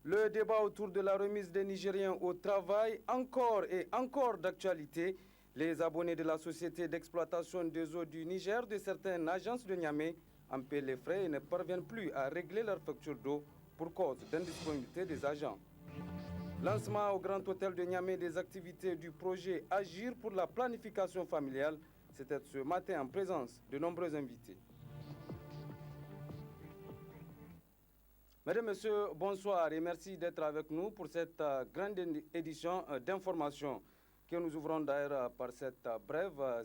Le débat autour de la remise des Nigériens au travail, encore et encore d'actualité. Les abonnés de la société d'exploitation des eaux du Niger de certaines agences de Niamey en paient les frais et ne parviennent plus à régler leur facture d'eau pour cause d'indisponibilité des agents. Lancement au Grand Hôtel de Niamey des activités du projet Agir pour la planification familiale. C'était ce matin en présence de nombreux invités. Mesdames, Messieurs, bonsoir et merci d'être avec nous pour cette grande édition d'information que nous ouvrons d'ailleurs par cette brève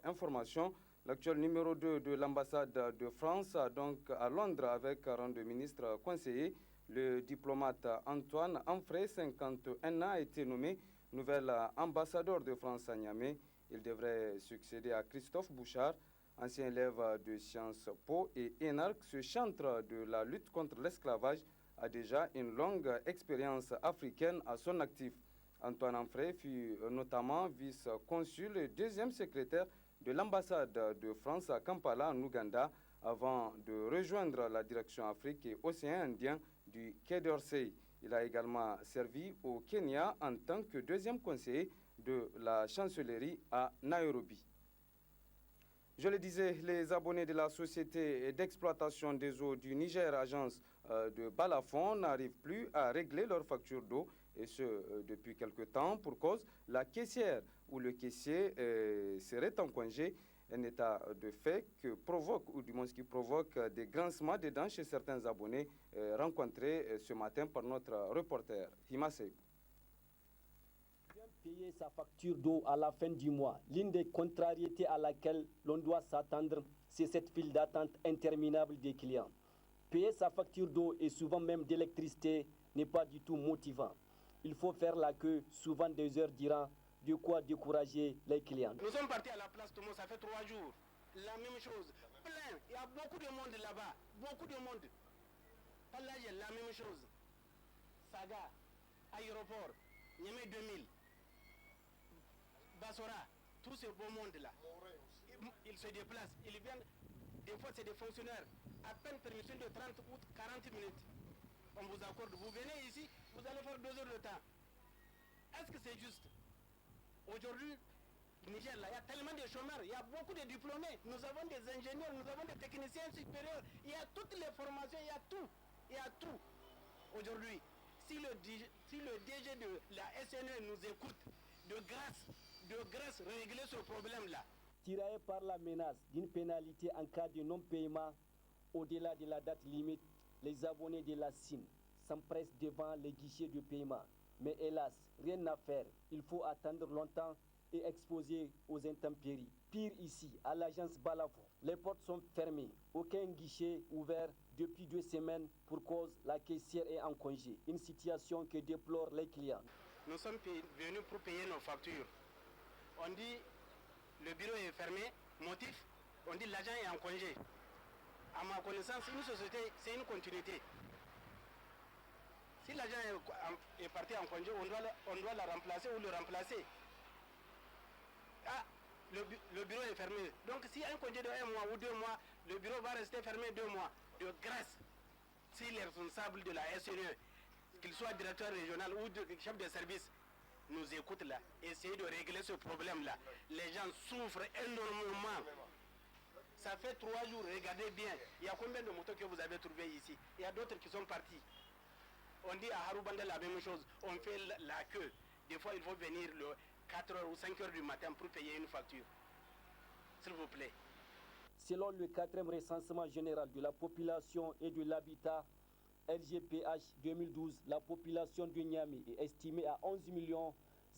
information. L'actuel numéro 2 de l'ambassade de France, donc à Londres, avec rang de ministre conseiller, le diplomate Antoine Amfray, 51 ans, a été nommé nouvel ambassadeur de France à Niamey. Il devrait succéder à Christophe Bouchard, ancien élève de Sciences Po et énarque. Ce chantre de la lutte contre l'esclavage a déjà une longue expérience africaine à son actif. Antoine Amfray fut notamment vice-consul et deuxième secrétaire de l'ambassade de France à Kampala, en Ouganda, avant de rejoindre la direction Afrique et Océan Indien du Quai d'Orsay. Il a également servi au Kenya en tant que deuxième conseiller de la chancellerie à Nairobi. Je le disais, les abonnés de la société d'exploitation des eaux du Niger, agence de Balafon, n'arrivent plus à régler leurs factures d'eau, et ce depuis quelque temps, pour cause la caissière ou le caissier serait en congé, un état de fait que provoque, ou du moins qui provoque des grincements des dents chez certains abonnés rencontrés ce matin par notre reporter Hima Seib. Payer sa facture d'eau à la fin du mois. L'une des contrariétés à laquelle l'on doit s'attendre, c'est cette file d'attente interminable des clients. Payer sa facture d'eau et souvent même d'électricité n'est pas du tout motivant. Il faut faire la queue, souvent des heures durant, de quoi décourager les clients. Nous sommes partis à la place Tomo, ça fait 3 jours. La même chose. Plein. Il y a beaucoup de monde là-bas. Beaucoup de monde. Là, il y a la même chose. Saga, aéroport, Niamey 2000. Bassora, tout ce beau monde-là, ils se déplacent, ils viennent, des fois c'est des fonctionnaires, à peine permission de 30 ou 40 minutes. On vous accorde, vous venez ici, vous allez faire 2 heures de temps. Est-ce que c'est juste? Aujourd'hui, au Niger, là, il y a tellement de chômeurs, il y a beaucoup de diplômés, nous avons des ingénieurs, nous avons des techniciens supérieurs, il y a toutes les formations, il y a tout, il y a tout. Aujourd'hui, si le DG de la SNE nous écoute, de grâce, régler ce problème-là. Tiré par la menace d'une pénalité en cas de non-paiement au-delà de la date limite, les abonnés de la SIN s'empressent devant les guichets de paiement. Mais hélas, rien à faire. Il faut attendre longtemps et exposer aux intempéries. Pire ici, à l'agence Balafon, les portes sont fermées. Aucun guichet ouvert depuis 2 semaines pour cause la caissière est en congé. Une situation que déplorent les clients. Nous sommes venus pour payer nos factures. On dit le bureau est fermé, motif, on dit l'agent est en congé. À ma connaissance, une société, c'est une continuité. Si l'agent est parti en congé, on doit la remplacer ou le remplacer. Ah, le bureau est fermé. Donc s'il y a un congé de 1 mois ou 2 mois, le bureau va rester fermé 2 mois. De grâce, si les responsables de la SNE, qu'il soit directeur régional ou chef de service, nous écoutent là, essayez de régler ce problème-là. Les gens souffrent énormément. Ça fait 3 jours, regardez bien. Il y a combien de motos que vous avez trouvées ici? Il y a d'autres qui sont partis. On dit à Harubanda la même chose, on fait la queue. Des fois, il faut venir le 4h ou 5h du matin pour payer une facture. S'il vous plaît. Selon le 4e recensement général de la population et de l'habitat, LGPH 2012, la population de Niamey est estimée à 11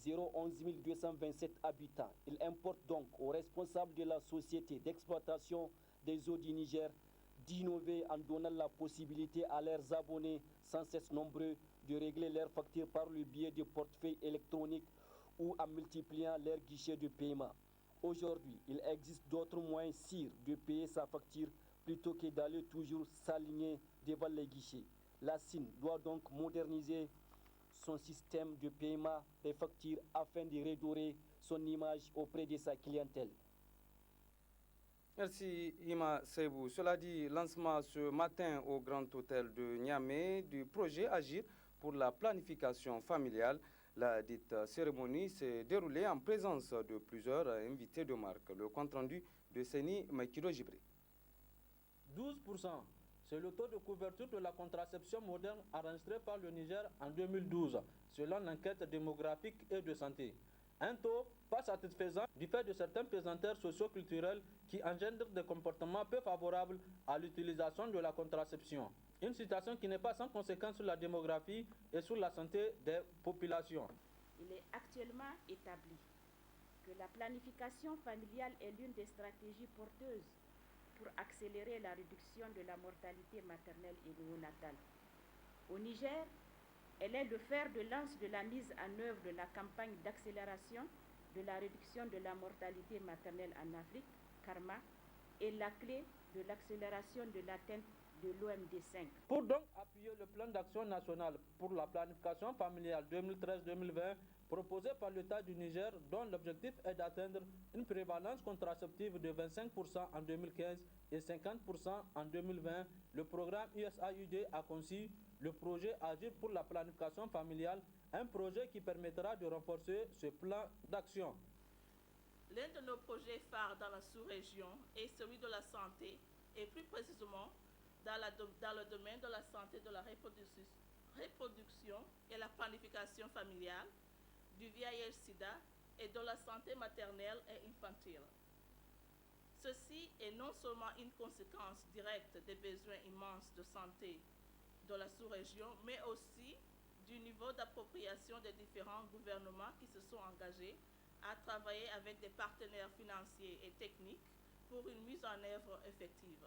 011 227 habitants. Il importe donc aux responsables de la société d'exploitation des eaux du Niger d'innover en donnant la possibilité à leurs abonnés sans cesse nombreux de régler leurs factures par le biais de portefeuilles électroniques ou en multipliant leurs guichets de paiement. Aujourd'hui, il existe d'autres moyens sûrs de payer sa facture plutôt que d'aller toujours s'aligner devant les guichets. La SIN doit donc moderniser son système de paiement des factures afin de redorer son image auprès de sa clientèle. Merci Ima Seibou. Cela dit, lancement ce matin au Grand Hôtel de Niamey du projet Agir pour la planification familiale. La dite cérémonie s'est déroulée en présence de plusieurs invités de marque. Le compte-rendu de Seni Maïkido Gibré. 12%, c'est le taux de couverture de la contraception moderne enregistré par le Niger en 2012, selon l'enquête démographique et de santé. Un taux pas satisfaisant du fait de certains pesanteurs socio-culturels qui engendrent des comportements peu favorables à l'utilisation de la contraception. Une situation qui n'est pas sans conséquence sur la démographie et sur la santé des populations. Il est actuellement établi que la planification familiale est l'une des stratégies porteuses pour accélérer la réduction de la mortalité maternelle et néonatale. Au Niger, elle est le fer de lance de la mise en œuvre de la campagne d'accélération de la réduction de la mortalité maternelle en Afrique, CARMA, et la clé de l'accélération de l'atteinte de l'OMD 5. Pour donc appuyer le plan d'action national pour la planification familiale 2013-2020 proposé par l'État du Niger, dont l'objectif est d'atteindre une prévalence contraceptive de 25% en 2015 et 50% en 2020, le programme USAID a conçu le projet Agir pour la planification familiale, un projet qui permettra de renforcer ce plan d'action. L'un de nos projets phares dans la sous-région est celui de la santé, et plus précisément dans le domaine de la santé de la reproduction et la planification familiale, du VIH-Sida et de la santé maternelle et infantile. Ceci est non seulement une conséquence directe des besoins immenses de santé de la sous-région, mais aussi du niveau d'appropriation des différents gouvernements qui se sont engagés à travailler avec des partenaires financiers et techniques pour une mise en œuvre effective.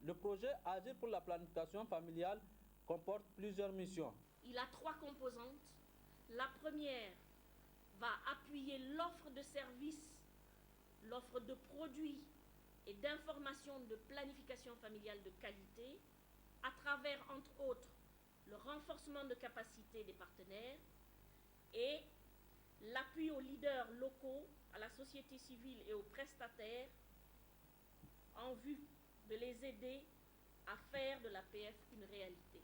Le projet Agir pour la planification familiale comporte plusieurs missions. Il a 3 composantes. La première va appuyer l'offre de services, l'offre de produits et d'informations de planification familiale de qualité à travers, entre autres, le renforcement de capacités des partenaires et l'appui aux leaders locaux, à la société civile et aux prestataires en vue de les aider à faire de l'APF une réalité.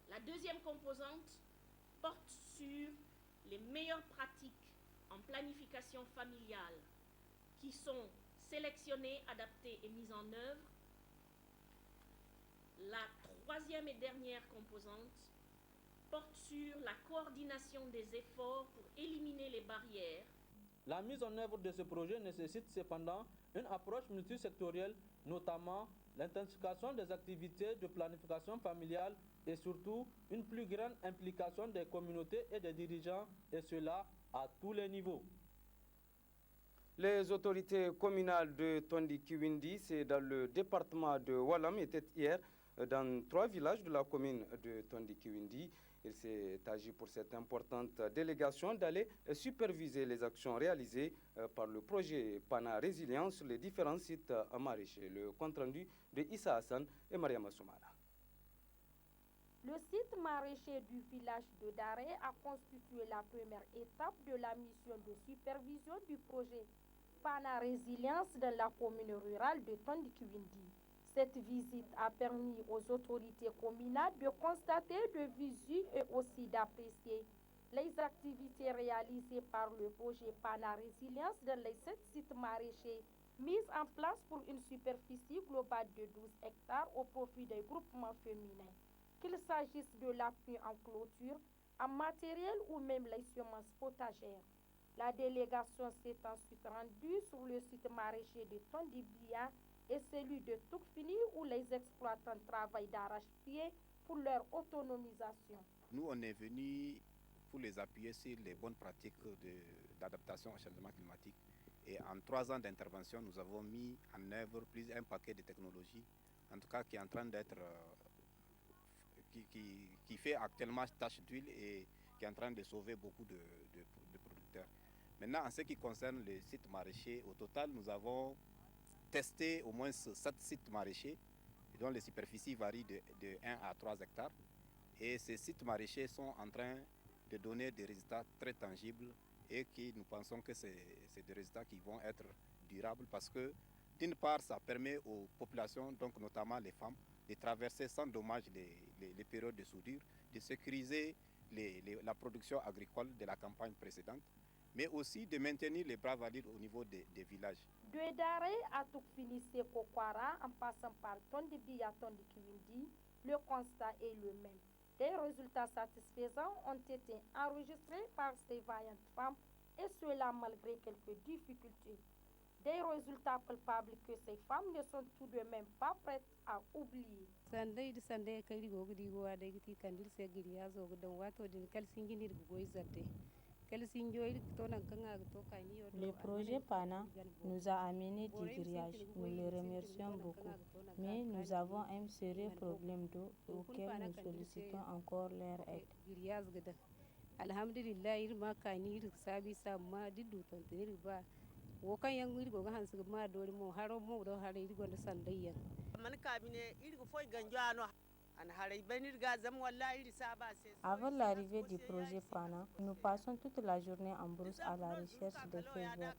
La deuxième composante porte sur les meilleures pratiques en planification familiale qui sont sélectionnées, adaptées et mises en œuvre. La troisième et dernière composante porte sur la coordination des efforts pour éliminer les barrières. La mise en œuvre de ce projet nécessite cependant une approche multisectorielle, notamment l'intensification des activités de planification familiale et surtout une plus grande implication des communautés et des dirigeants, et cela à tous les niveaux. Les autorités communales de Tondi-Kiwindi, c'est dans le département de Walam, étaient hier dans 3 villages de la commune de Tondi-Kiwindi. Il s'est agi pour cette importante délégation d'aller superviser les actions réalisées par le projet PANA Résilience sur les différents sites maraîchers. Le compte-rendu de Issa Hassan et Mariama Soumana. Le site maraîcher du village de Daré a constitué la première étape de la mission de supervision du projet PANA Résilience dans la commune rurale de Tondi-Kiwindi. Cette visite a permis aux autorités communales de constater de visu et aussi d'apprécier les activités réalisées par le projet PANA Résilience dans les 7 sites maraîchers mis en place pour une superficie globale de 12 hectares au profit des groupements féminins. Qu'il s'agisse de l'appui en clôture, en matériel ou même les semences potagères. La délégation s'est ensuite rendue sur le site maraîcher de Tondibia et celui de Toukfini où les exploitants travaillent d'arrache-pied pour leur autonomisation. Nous, on est venus pour les appuyer sur les bonnes pratiques d'adaptation au changement climatique. Et en 3 ans d'intervention, nous avons mis en œuvre un paquet de technologies, en tout cas qui est en train d'être, qui fait actuellement tâche d'huile et qui est en train de sauver beaucoup de producteurs. Maintenant, en ce qui concerne les sites maraîchers, au total, nous avons testé au moins 7 sites maraîchers dont les superficies varient de 1 à 3 hectares. Et ces sites maraîchers sont en train de donner des résultats très tangibles et nous pensons que c'est des résultats qui vont être durables parce que D'une part, ça permet aux populations, donc notamment les femmes, de traverser sans dommage les périodes de soudure, de sécuriser la production agricole de la campagne précédente, mais aussi de maintenir les bras valides au niveau des villages. De Daré à Toukfinissé Kokwara, en passant par Tondibi à Tondikiwindi, le constat est le même. Des résultats satisfaisants ont été enregistrés par ces vaillantes femmes, et cela malgré quelques difficultés. Des résultats palpables que ces femmes ne sont tout de même pas prêtes à oublier. Le projet PANA nous a amené du grillage. Nous le remercions beaucoup. Mais nous avons un sérieux problème d'eau auquel nous sollicitons encore leur aide. Alhamdulillah irma kani sabi sama didu tonte ba wo kan yang irgo ga hansu ma dori mo haro mo do hare irgo da sandayya man kabine irgo foi ganjano an hare benir ga zam wallahi iri saba sai. Avant l'arrivée du projet PANA, nous passons toute la journée en brousse à la recherche des feuilles vertes.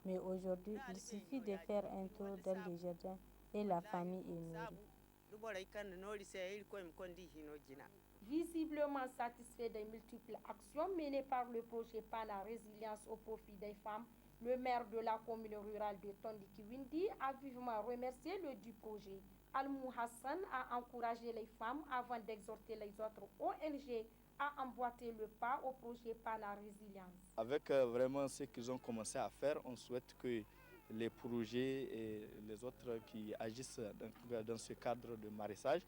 Mais aujourd'hui, il suffit de faire un tour dans les jardins et la famille est nourrie. Visiblement satisfait des multiples actions menées par le projet PANA Résilience au profit des femmes, le maire de la commune rurale de Tondikiwindi a vivement remercié le du projet. Almou Hassan a encouragé les femmes avant d'exhorter les autres ONG à emboîter le pas au projet PANA Résilience. Avec vraiment ce qu'ils ont commencé à faire, on souhaite que les projets et les autres qui agissent dans ce cadre de maraîchage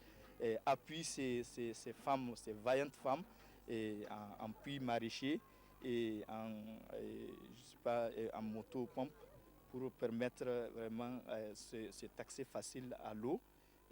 appuient ces femmes, ces vaillantes femmes en puits maraîchers et en moto-pompe pour permettre vraiment cet accès facile à l'eau.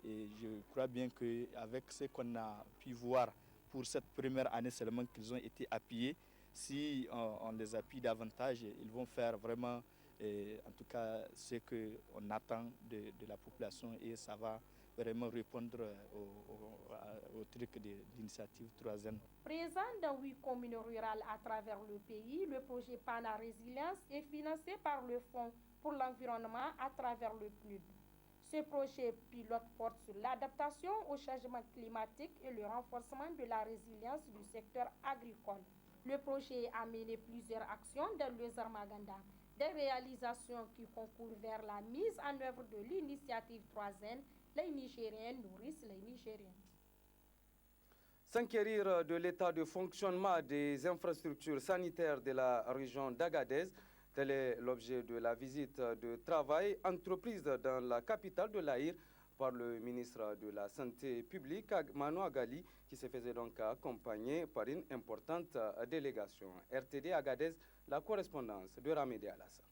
Et je crois bien qu'avec ce qu'on a pu voir pour cette première année seulement qu'ils ont été appuyés, si on les appuie davantage, ils vont faire vraiment, en tout cas, ce qu'on attend de la population et ça va vraiment répondre au truc d'initiative 3N. Présent dans 8 communes rurales à travers le pays, le projet PANA Résilience est financé par le Fonds pour l'environnement à travers le PNUD. Ce projet pilote porte sur l'adaptation au changement climatique et le renforcement de la résilience du secteur agricole. Le projet a mené plusieurs actions dans le Zarmaganda, des réalisations qui concourent vers la mise en œuvre de l'initiative 3N. Les Nigériens nourrissent les Nigériens. S'enquérir de l'état de fonctionnement des infrastructures sanitaires de la région d'Agadez, tel est l'objet de la visite de travail entreprise dans la capitale de l'Aïr par le ministre de la Santé publique, Mano Agali, qui se faisait donc accompagner par une importante délégation. RTD Agadez, la correspondance de Ramédé Alassane.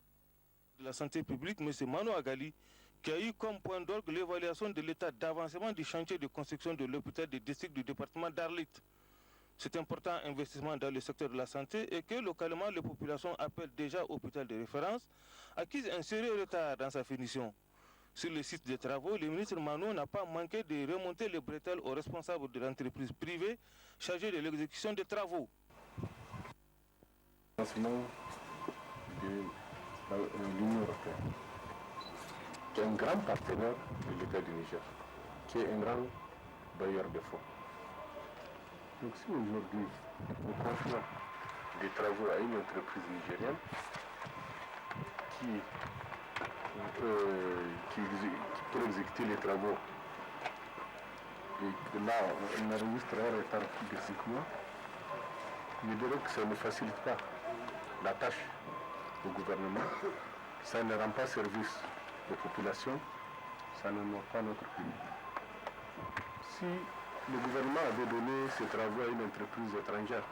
De la Santé publique, M. Mano Agali, qui a eu comme point d'orgue l'évaluation de l'état d'avancement du chantier de construction de l'hôpital du district du département d'Arlit. Cet important investissement dans le secteur de la santé et que localement les populations appellent déjà hôpital de référence, accuse un sérieux retard dans sa finition. Sur le site des travaux, le ministre Mano n'a pas manqué de remonter les bretelles aux responsables de l'entreprise privée chargée de l'exécution des travaux. Financement de l'Union européenne, qui est un grand partenaire de l'État du Niger, qui est un grand bailleur de fonds. Donc si aujourd'hui nous confions des travaux à une entreprise nigérienne qui peut exécuter les travaux et que là on enregistre un retard de 5 mois, je dirais que ça ne facilite pas la tâche au gouvernement, ça ne rend pas service aux populations, ça n'honore pas notre pays. Si le gouvernement avait donné ces travaux à une entreprise étrangère,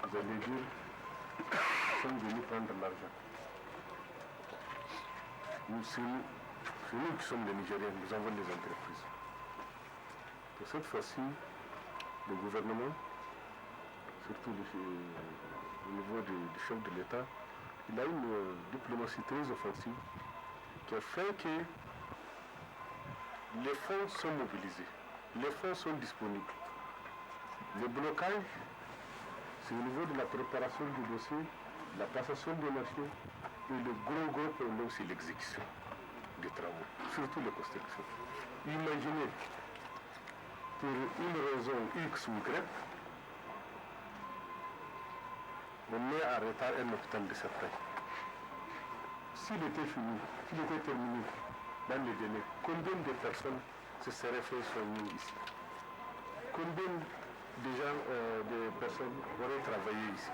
vous allez dire, ils sont venus prendre l'argent. C'est nous qui sommes les Nigériens, nous avons des entreprises. Pour cette fois-ci, le gouvernement, surtout au niveau du chef de l'État, il a une diplomatie très offensive qui a fait que les fonds sont mobilisés, les fonds sont disponibles. Le blocage, c'est au niveau de la préparation du dossier, la passation des marchés, Et le gros problème, c'est l'exécution des travaux, surtout les constructions. Imaginez, pour une raison X ou Y, on met en retard un hôpital de cette taille. S'il était fini, s'il était terminé dans les délais, combien de personnes se seraient fait soigner ici? Combien de personnes auraient travaillé ici?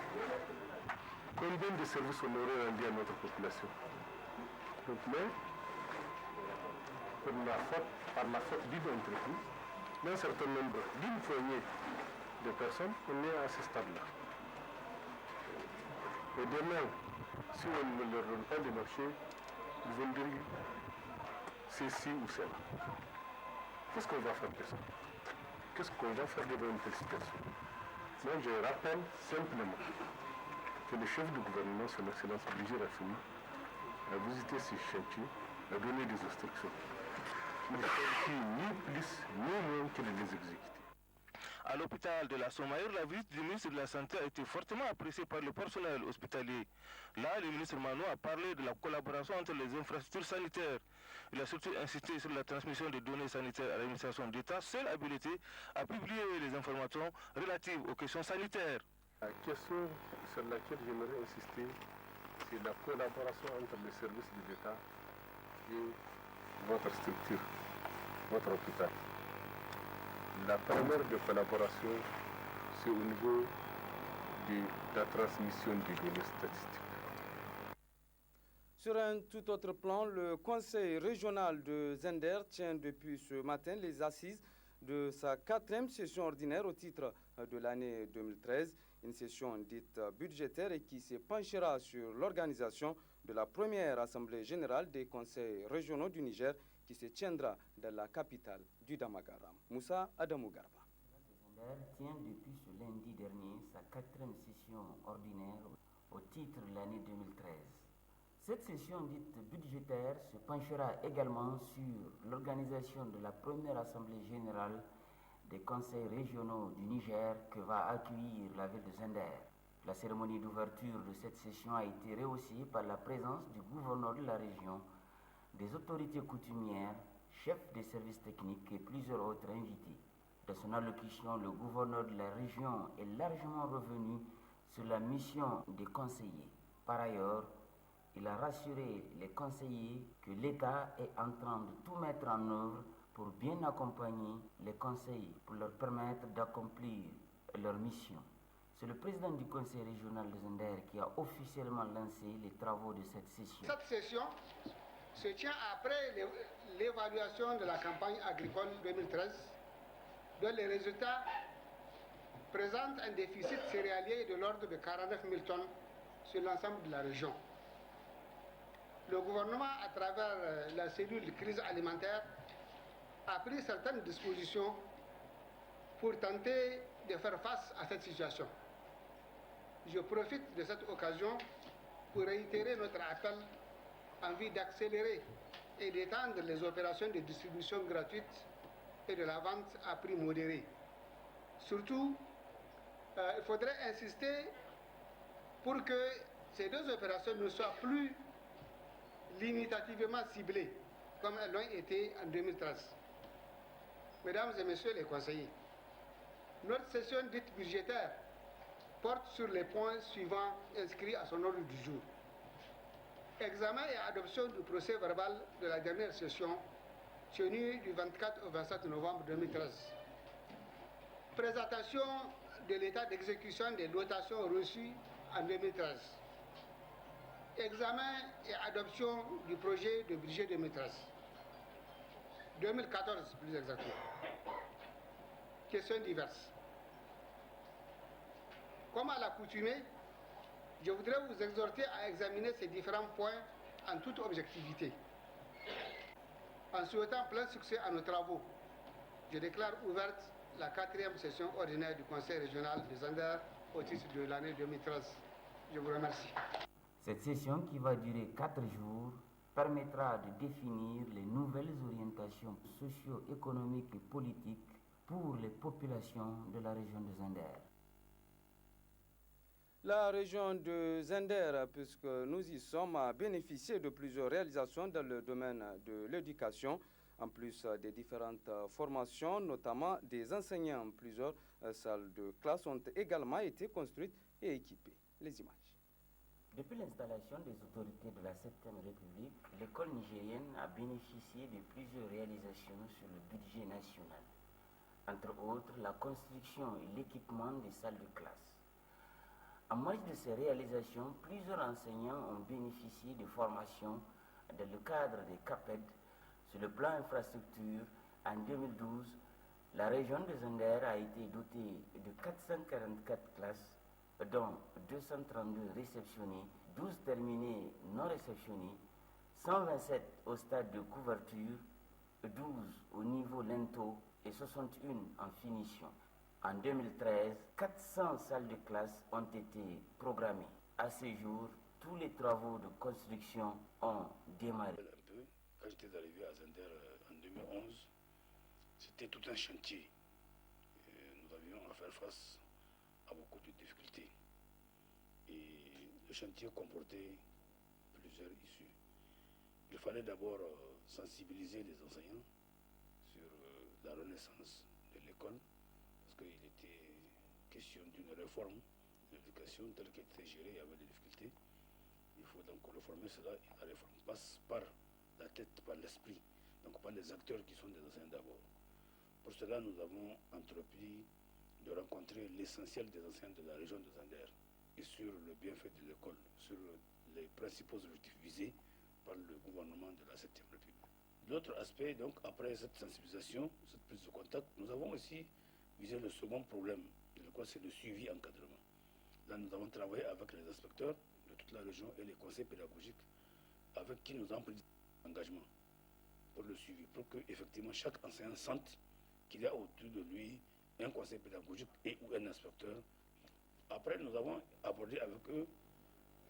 Combien de services on aurait rendu à notre population? Donc, mais, par la faute d'une entreprise, d'un certain nombre, d'une poignée de personnes, on est à ce stade-là. Et demain, si on ne leur donne pas de marché, ils vont dire c'est ci ou c'est là. Qu'est-ce qu'on va faire de ça? Qu'est-ce qu'on va faire devant une telle situation? Moi, je rappelle simplement que le chef du gouvernement, son Excellence Brigitte Raffini, a visité ces chantiers, a donné des instructions. Il n'a pas ni plus ni moins que de les exécuter. À l'hôpital de la Somaïr, la visite du ministre de la Santé a été fortement appréciée par le personnel hospitalier. Là, le ministre Mano a parlé de la collaboration entre les infrastructures sanitaires. Il a surtout insisté sur la transmission des données sanitaires à l'administration d'État, seule habilitée à publier les informations relatives aux questions sanitaires. La question sur laquelle j'aimerais insister, c'est la collaboration entre les services de l'État et votre structure, votre hôpital. La première de collaboration, c'est au niveau de la transmission des données statistiques. Sur un tout autre plan, le Conseil régional de Zender tient depuis ce matin les assises de sa 4e session ordinaire au titre de l'année 2013, une session dite budgétaire et qui se penchera sur l'organisation de la première Assemblée générale des conseils régionaux du Niger qui se tiendra dans la capitale du Damagaram. Moussa Adamou Garba. Zender tient depuis ce lundi dernier sa 4e session ordinaire au titre de l'année 2013. Cette session dite budgétaire se penchera également sur l'organisation de la première Assemblée générale des conseils régionaux du Niger que va accueillir la ville de Zender. La cérémonie d'ouverture de cette session a été rehaussée par la présence du gouverneur de la région, des autorités coutumières, chefs des services techniques et plusieurs autres invités. Dans son allocution, le gouverneur de la région est largement revenu sur la mission des conseillers. Par ailleurs, il a rassuré les conseillers que l'État est en train de tout mettre en œuvre pour bien accompagner les conseillers, pour leur permettre d'accomplir leur mission. C'est le président du conseil régional de Zender qui a officiellement lancé les travaux de cette session. Cette session se tient après l'évaluation de la campagne agricole 2013, dont les résultats présentent un déficit céréalier de l'ordre de 49 000 tonnes sur l'ensemble de la région. Le gouvernement, à travers la cellule de crise alimentaire, a pris certaines dispositions pour tenter de faire face à cette situation. Je profite de cette occasion pour réitérer notre appel en vue d'accélérer et d'étendre les opérations de distribution gratuite et de la vente à prix modéré. Surtout, il faudrait insister pour que ces deux opérations ne soient plus limitativement ciblées, comme elles l'ont été en 2013. Mesdames et messieurs les conseillers, notre session dite budgétaire porte sur les points suivants inscrits à son ordre du jour. Examen et adoption du procès verbal de la dernière session tenue du 24 au 27 novembre 2013. Présentation de l'état d'exécution des dotations reçues en 2013. Examen et adoption du projet de budget 2013. 2014 plus exactement. Questions diverses. Comme à l'accoutumée, je voudrais vous exhorter à examiner ces différents points en toute objectivité. En souhaitant plein succès à nos travaux, je déclare ouverte la 4e session ordinaire du Conseil régional de Zender au titre de l'année 2013. Je vous remercie. Cette session, qui va durer 4 jours, permettra de définir les nouvelles orientations socio-économiques et politiques pour les populations de la région de Zender. La région de Zender, puisque nous y sommes, a bénéficié de plusieurs réalisations dans le domaine de l'éducation, en plus des différentes formations, notamment des enseignants. Plusieurs salles de classe ont également été construites et équipées. Les images. Depuis l'installation des autorités de la 7e République, l'école nigérienne a bénéficié de plusieurs réalisations sur le budget national. Entre autres, la construction et l'équipement des salles de classe. En marge de ces réalisations, plusieurs enseignants ont bénéficié de formations dans le cadre des CAPED. Sur le plan infrastructure, en 2012, la région de Zender a été dotée de 444 classes, dont 232 réceptionnées, 12 terminées non réceptionnées, 127 au stade de couverture, 12 au niveau lento et 61 en finition. En 2013, 400 salles de classe ont été programmées. À ce jour, tous les travaux de construction ont démarré. Quand j'étais arrivé à Zender en 2011, c'était tout un chantier. Nous avions à faire face à beaucoup de difficultés. Et le chantier comportait plusieurs issues. Il fallait d'abord sensibiliser les enseignants sur la renaissance de l'école, parce qu'il était question d'une réforme de l'éducation telle qu'elle était gérée, il y avait des difficultés. Il faut donc réformer cela. La réforme passe par la tête, par l'esprit, donc par les acteurs qui sont des enseignants d'abord. Pour cela, nous avons entrepris de rencontrer l'essentiel des enseignants de la région de Zender et sur le bienfait de l'école, sur les principaux objectifs visés par le gouvernement de la 7e République. L'autre aspect, donc, après cette sensibilisation, cette prise de contact, nous avons aussi visé le second problème de l'école, c'est le suivi encadrement. Là, nous avons travaillé avec les inspecteurs de toute la région et les conseils pédagogiques avec qui nous avons pris des engagements pour le suivi, pour que effectivement chaque enseignant sente qu'il y a autour de lui un conseil pédagogique et ou un inspecteur. Après, nous avons abordé avec eux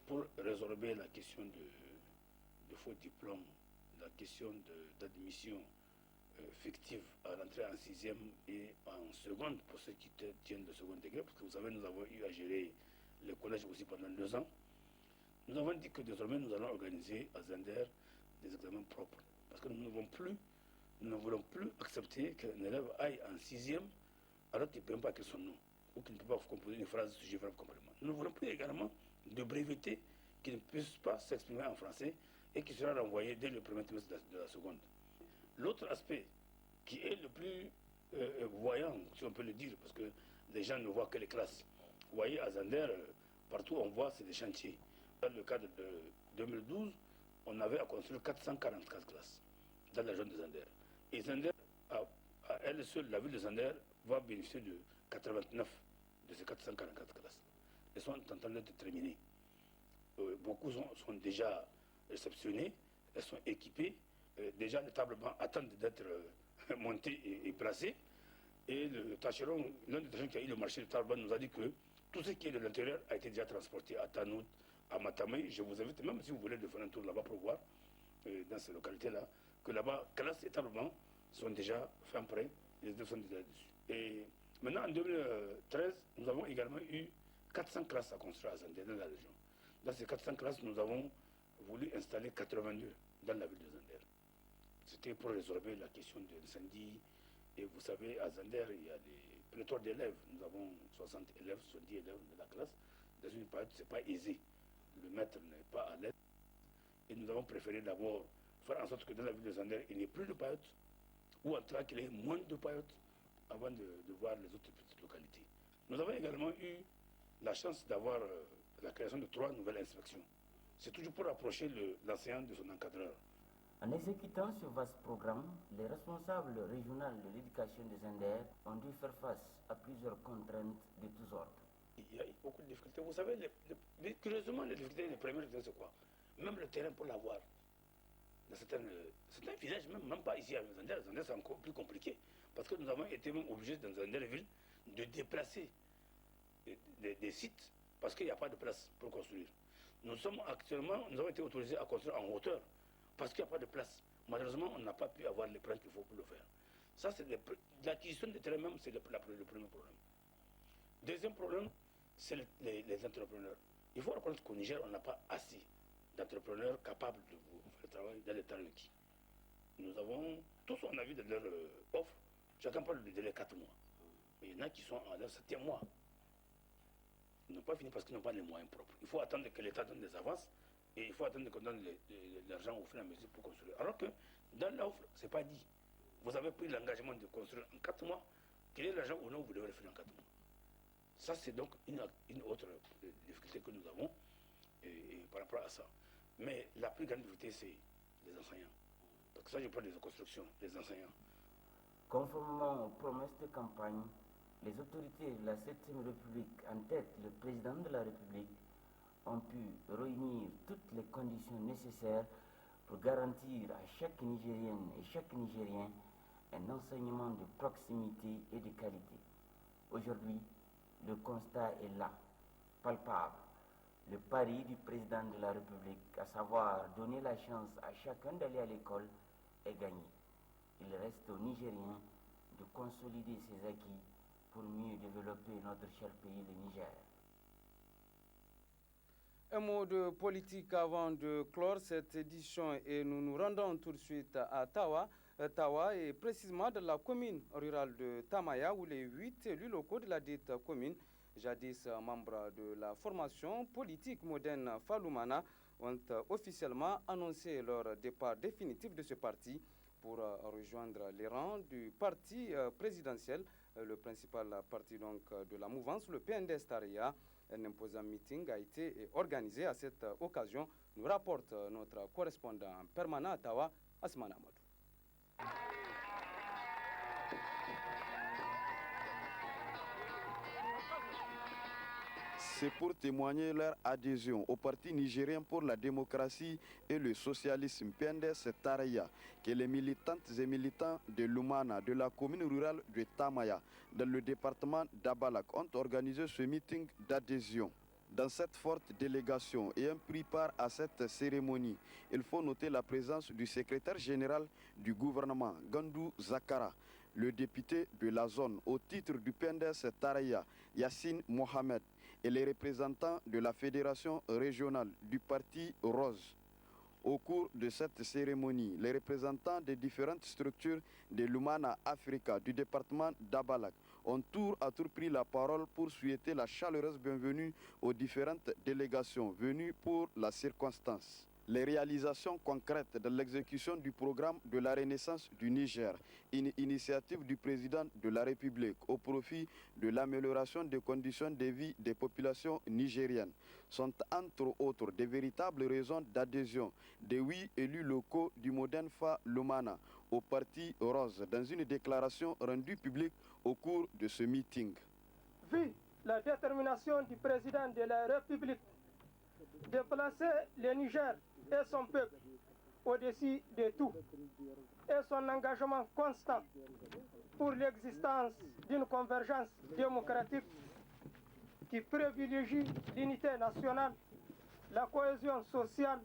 pour résorber la question de faux diplômes, la question d'admission fictive à l'entrée en 6e et en seconde pour ceux qui tiennent le second degré, parce que vous savez, nous avons eu à gérer le collège aussi pendant 2 ans. Nous avons dit que désormais nous allons organiser à Zender des examens propres, parce que nous ne voulons plus accepter qu'un élève aille en 6e alors qu'il ne peut même pas écrire son nom, ou qu'il ne peut pas composer une phrase sujet verbe complément. Nous ne voulons plus également de breveté qui ne puisse pas s'exprimer en français et qui sera renvoyé dès le premier trimestre de la seconde. L'autre aspect qui est le plus voyant, si on peut le dire, parce que les gens ne voient que les classes. Vous voyez, à Zender, partout on voit, c'est des chantiers. Dans le cadre de 2012, on avait à construire 444 classes dans la région de Zender. Et Zender, à elle seule, la ville de Zender, va bénéficier de 89 de ces 444 classes. Elles sont en train d'être terminées. Beaucoup sont déjà réceptionnées, elles sont équipées. Déjà, les tables bancs attendent d'être montées et placées. Et le tâcheron, l'un des tâcherons qui a eu le marché de tables bancs nous a dit que tout ce qui est de l'intérieur a été déjà transporté à Tanout, à Matamé. Je vous invite, même si vous voulez, de faire un tour là-bas pour voir, dans ces localités-là, que là-bas, classes et tables bancs sont déjà fin prêts, les élèves sont déjà dessus. Et maintenant, en 2013, nous avons également eu 400 classes à construire à Zender, dans la région. Dans ces 400 classes, nous avons voulu installer 82 dans la ville de Zender. C'était pour résorber la question de l'incendie. Et vous savez, à Zender, il y a des pléthores d'élèves. Nous avons 60 élèves, 70 élèves de la classe. Dans une période, ce n'est pas aisé. Le maître n'est pas à l'aise. Et nous avons préféré d'abord faire en sorte que dans la ville de Zender, il n'y ait plus de paillotes, ou en tout cas qu'il y ait moins de paillotes avant de voir les autres petites localités. Nous avons également eu la chance d'avoir la création de 3 nouvelles inspections. C'est toujours pour approcher l'enseignant de son encadreur. En exécutant ce vaste programme, les responsables régionaux de l'éducation des Zender ont dû faire face à plusieurs contraintes de tous ordres. Il y a eu beaucoup de difficultés. Vous savez, curieusement, les difficultés, les premières, c'est quoi? Même le terrain pour l'avoir. Dans certains villages, même pas ici à Zender, c'est encore plus compliqué. Parce que nous avons été même obligés dans Zanderville de déplacer des sites parce qu'il n'y a pas de place pour construire. Nous avons été autorisés à construire en hauteur parce qu'il n'y a pas de place. Malheureusement, on n'a pas pu avoir les plans qu'il faut pour le faire. Ça, c'est l'acquisition des terrains même, c'est le premier problème. Deuxième problème, c'est les entrepreneurs. Il faut reconnaître qu'au Niger, on n'a pas assez d'entrepreneurs capables de faire le travail dans les temps requis. Nous avons, tous on a vu de leur offre, chacun parle de délai 4 mois. Mais il y en a qui sont à leur 7e mois. Ils n'ont pas fini parce qu'ils n'ont pas les moyens propres. Il faut attendre que l'État donne des avances et il faut attendre qu'on donne l'argent au fur et à mesure pour construire. Alors que dans l'offre, ce n'est pas dit. Vous avez pris l'engagement de construire en 4 mois. Quel est l'argent ou non vous devez le faire en 4 mois? Ça, c'est donc une autre difficulté que nous avons et par rapport à ça. Mais la plus grande difficulté, c'est les enseignants. Parce que ça, je parle des constructions, les enseignants. Conformément aux promesses de campagne, les autorités de la 7e République, en tête le président de la République, ont pu réunir toutes les conditions nécessaires pour garantir à chaque Nigérienne et chaque Nigérien un enseignement de proximité et de qualité. Aujourd'hui, le constat est là, palpable. Le pari du président de la République, à savoir donner la chance à chacun d'aller à l'école, est gagné. Il reste aux Nigériens de consolider ses acquis pour mieux développer notre cher pays, le Niger. Un mot de politique avant de clore cette édition et nous nous rendons tout de suite à Tawa. Tawa est précisément dans la commune rurale de Tamaya où les 8 élus locaux de la dite commune, jadis membres de la formation politique moderne Faloumana, ont officiellement annoncé leur départ définitif de ce parti pour rejoindre les rangs du parti présidentiel, le principal parti donc de la mouvance, le PNDS Taraya. Un imposant meeting a été organisé à cette occasion, nous rapporte notre correspondant permanent à Tawa, Asman Amadou. C'est pour témoigner leur adhésion au Parti nigérien pour la démocratie et le socialisme PNDS Taraya que les militantes et militants de Lumana, de la commune rurale de Tamaya, dans le département d'Abalak, ont organisé ce meeting d'adhésion. Dans cette forte délégation ayant pris part à cette cérémonie, il faut noter la présence du secrétaire général du gouvernement, Gandou Zakara, le député de la zone au titre du PNDS Taraya, Yassine Mohamed, et les représentants de la fédération régionale du parti Rose. Au cours de cette cérémonie, les représentants des différentes structures de Lumana Africa du département d'Abalak ont tour à tour pris la parole pour souhaiter la chaleureuse bienvenue aux différentes délégations venues pour la circonstance. Les réalisations concrètes de l'exécution du programme de la Renaissance du Niger, une initiative du président de la République au profit de l'amélioration des conditions de vie des populations nigériennes, sont entre autres des véritables raisons d'adhésion des 8 élus locaux du Modenfa Lumana au parti Rose dans une déclaration rendue publique au cours de ce meeting. Vu la détermination du président de la République de placer le Niger et son peuple au-dessus de tout, et son engagement constant pour l'existence d'une convergence démocratique qui privilégie l'unité nationale, la cohésion sociale,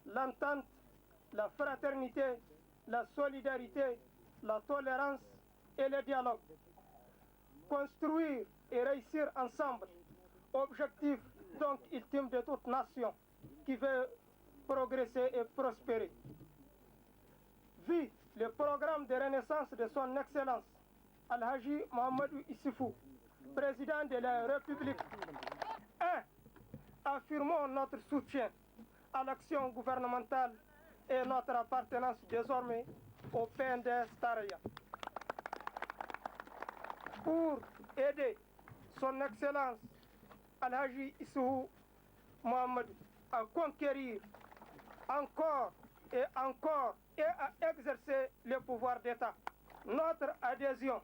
l'entente, la fraternité, la solidarité, la tolérance et le dialogue. Construire et réussir ensemble, objectif donc ultime de toute nation qui veut progresser et prospérer. Vu le programme de renaissance de son Excellence Al-Haji Mohamedou Issifou, président de la République, 1. Affirmons notre soutien à l'action gouvernementale et notre appartenance désormais au PNDS Taraya. Pour aider son Excellence Al-Haji Issifou Mohamedou à conquérir encore et encore et à exercer le pouvoir d'État. Notre adhésion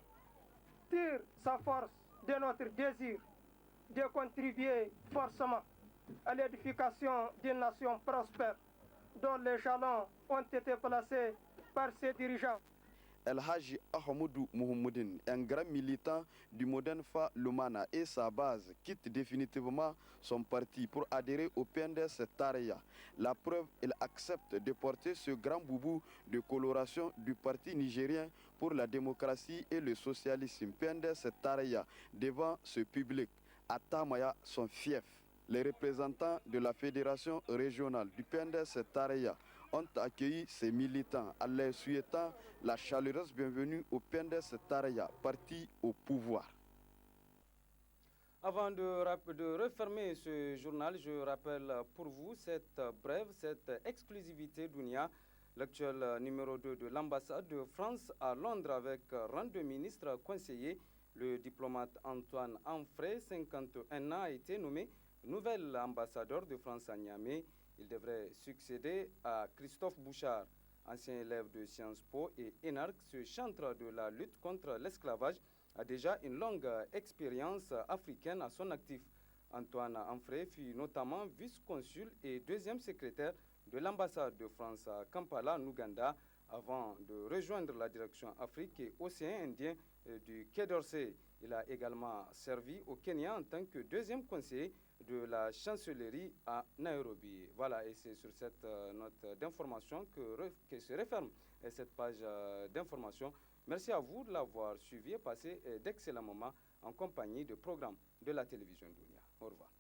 tire sa force de notre désir de contribuer forcément à l'édification d'une nation prospère dont les jalons ont été placés par ses dirigeants. El Haji Ahmadou Mohamoudine, un grand militant du Modenfa Lumana et sa base, quitte définitivement son parti pour adhérer au PNDS Taraya. La preuve, il accepte de porter ce grand boubou de coloration du parti nigérien pour la démocratie et le socialisme PNDS Taraya devant ce public, à Tamaya, son fief. Les représentants de la fédération régionale du PNDS Tareya ont accueilli ces militants en leur souhaitant la chaleureuse bienvenue au PNDS Tareya, parti au pouvoir. Avant de refermer ce journal, je rappelle pour vous cette brève, cette exclusivité d'Ounia, l'actuel numéro 2 de l'ambassade de France à Londres avec rang de ministre conseiller. Le diplomate Antoine Anfray, 51 ans, a été nommé nouvel ambassadeur de France à Niamey. Il devrait succéder à Christophe Bouchard, ancien élève de Sciences Po et énarque. Ce chantre de la lutte contre l'esclavage a déjà une longue expérience africaine à son actif. Antoine Anfray fut notamment vice-consul et deuxième secrétaire de l'ambassade de France à Kampala, en Ouganda, avant de rejoindre la direction Afrique et Océan Indien du Quai d'Orsay. Il a également servi au Kenya en tant que deuxième conseiller de la chancellerie à Nairobi. Voilà, et c'est sur cette note d'information que se referme cette page d'information. Merci à vous de l'avoir suivi et passé d'excellents moments en compagnie de programmes de la télévision Dunia. Au revoir.